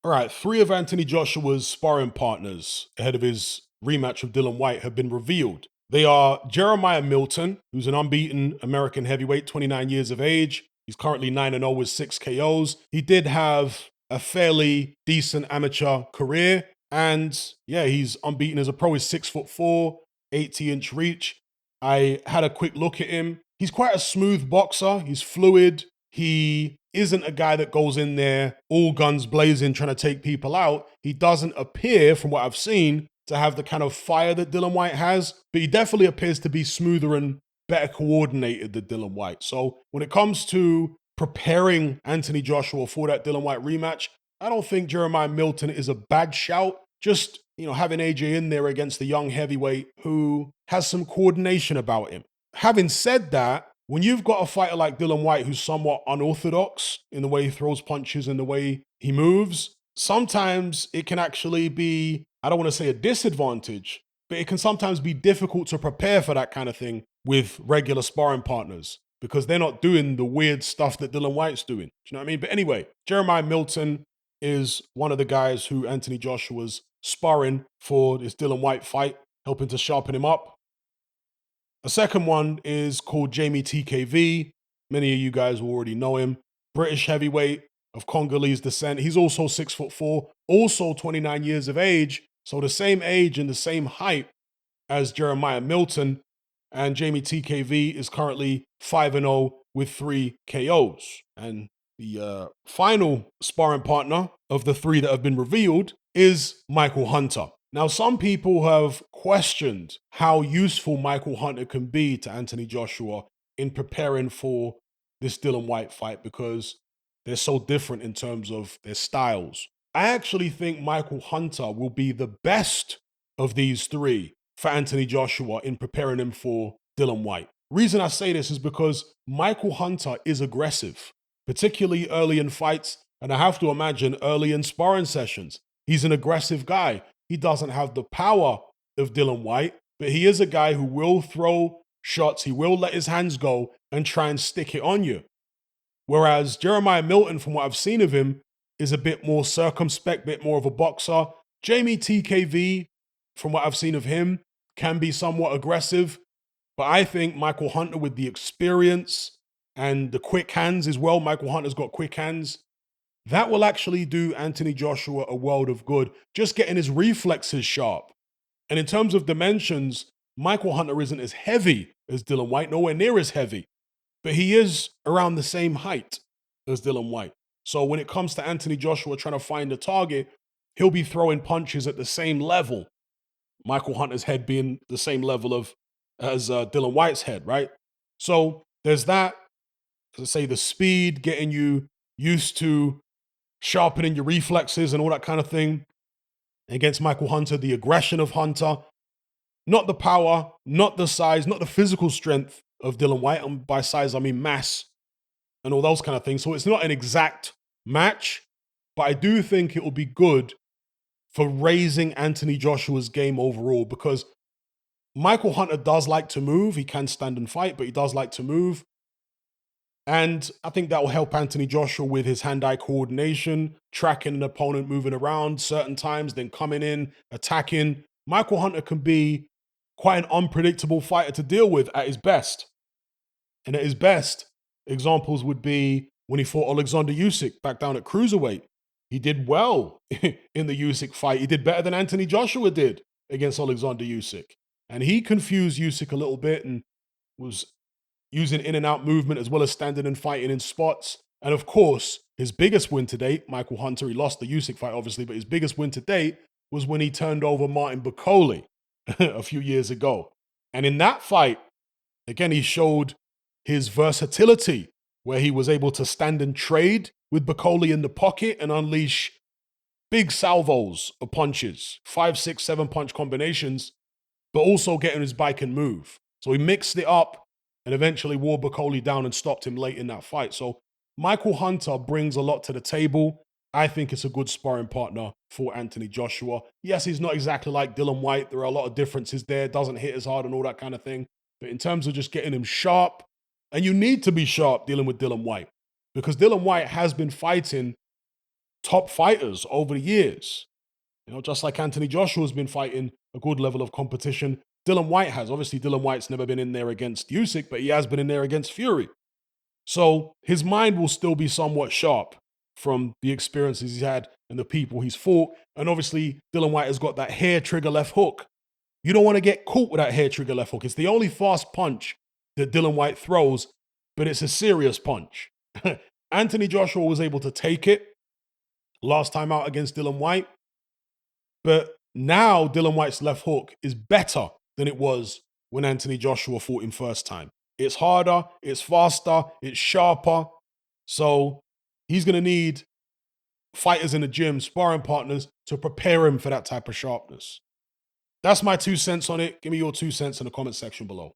All right, three of Anthony Joshua's sparring partners ahead of his rematch with Dillian Whyte have been revealed. They are Jeremiah Milton, who's an unbeaten American heavyweight, 29 years of age. He's currently 9-0 with 6 KOs. He did have a fairly decent amateur career. And yeah, he's unbeaten as a pro. He's 6'4", 80-inch reach. I had a quick look at him. He's quite a smooth boxer. He's fluid. He isn't a guy that goes in there all guns blazing trying to take people out. He doesn't appear, from what I've seen, to have the kind of fire that Dillian Whyte has, but he definitely appears to be smoother and better coordinated than Dillian Whyte. So when it comes to preparing Anthony Joshua for that Dillian Whyte rematch, I don't think Jeremiah Milton is a bad shout. Just, having AJ in there against the young heavyweight who has some coordination about him. Having said that, when you've got a fighter like Dillian Whyte who's somewhat unorthodox in the way he throws punches and the way he moves, sometimes it can actually be, I don't want to say a disadvantage, but it can sometimes be difficult to prepare for that kind of thing with regular sparring partners because they're not doing the weird stuff that Dillian Whyte's doing. Do you know what I mean? But anyway, Jeremiah Milton is one of the guys who Anthony Joshua's sparring for this Dillian Whyte fight, helping to sharpen him up. A second one is called Jamie TKV. Many of you guys will already know him. British heavyweight of Congolese descent. He's also 6'4", also 29 years of age. So the same age and the same height as Jeremiah Milton. And Jamie TKV is currently 5-0 with 3 KOs. And the final sparring partner of the three that have been revealed is Michael Hunter. Now, some people have questioned how useful Michael Hunter can be to Anthony Joshua in preparing for this Dillian Whyte fight because they're so different in terms of their styles. I actually think Michael Hunter will be the best of these three for Anthony Joshua in preparing him for Dillian Whyte. Reason I say this is because Michael Hunter is aggressive, particularly early in fights, and I have to imagine early in sparring sessions. He's an aggressive guy. He doesn't have the power of Dillian Whyte, but he is a guy who will throw shots. He will let his hands go and try and stick it on you. Whereas Jeremiah Milton, from what I've seen of him, is a bit more circumspect, bit more of a boxer. Jamie TKV, from what I've seen of him, can be somewhat aggressive. But I think Michael Hunter, with the experience and the quick hands as well, Michael Hunter's got quick hands, that will actually do Anthony Joshua a world of good, just getting his reflexes sharp. And in terms of dimensions, Michael Hunter isn't as heavy as Dillian Whyte, nowhere near as heavy, but he is around the same height as Dillian Whyte. So when it comes to Anthony Joshua trying to find a target, he'll be throwing punches at the same level. Michael Hunter's head being the same level as Dillian Whyte's head, right? So there's that, as I say, the speed, getting you used to sharpening your reflexes and all that kind of thing. Against Michael Hunter, the aggression of Hunter, not the power, not the size, not the physical strength of Dillian Whyte. And by size, I mean mass and all those kind of things. So it's not an exact match, but I do think it will be good for raising Anthony Joshua's game overall because Michael Hunter does like to move. He can stand and fight, but he does like to move. And I think that will help Anthony Joshua with his hand-eye coordination, tracking an opponent moving around certain times, then coming in, attacking. Michael Hunter can be quite an unpredictable fighter to deal with at his best. And at his best, examples would be when he fought Alexander Usyk back down at cruiserweight. He did well in the Usyk fight. He did better than Anthony Joshua did against Alexander Usyk. And he confused Usyk a little bit and was using in and out movement as well as standing and fighting in spots. And of course, his biggest win to date, Michael Hunter, he lost the Usyk fight obviously, but his biggest win to date was when he turned over Martin Bakole a few years ago. And in that fight, again, he showed his versatility where he was able to stand and trade with Bakole in the pocket and unleash big salvos of punches, 5, 6, 7 punch combinations, but also get on his bike and move. So he mixed it up and eventually wore Bakole down and stopped him late in that fight. So Michael Hunter brings a lot to the table. I think it's a good sparring partner for Anthony Joshua. Yes, he's not exactly like Dillian Whyte. There are a lot of differences there. Doesn't hit as hard and all that kind of thing. But in terms of just getting him sharp, and you need to be sharp dealing with Dillian Whyte because Dillian Whyte has been fighting top fighters over the years. You know, just like Anthony Joshua's been fighting a good level of competition, Dillian Whyte has. Obviously, Dillian Whyte's never been in there against Usyk, but he has been in there against Fury. So his mind will still be somewhat sharp from the experiences he's had and the people he's fought. And obviously, Dillian Whyte has got that hair trigger left hook. You don't want to get caught with that hair trigger left hook. It's the only fast punch that Dillian Whyte throws, but it's a serious punch. Anthony Joshua was able to take it last time out against Dillian Whyte, but now Dillian Whyte's left hook is better than it was when Anthony Joshua fought him first time. It's harder, it's faster, it's sharper. So he's going to need fighters in the gym, sparring partners, to prepare him for that type of sharpness. That's my 2 cents on it. Give me your 2 cents in the comment section below.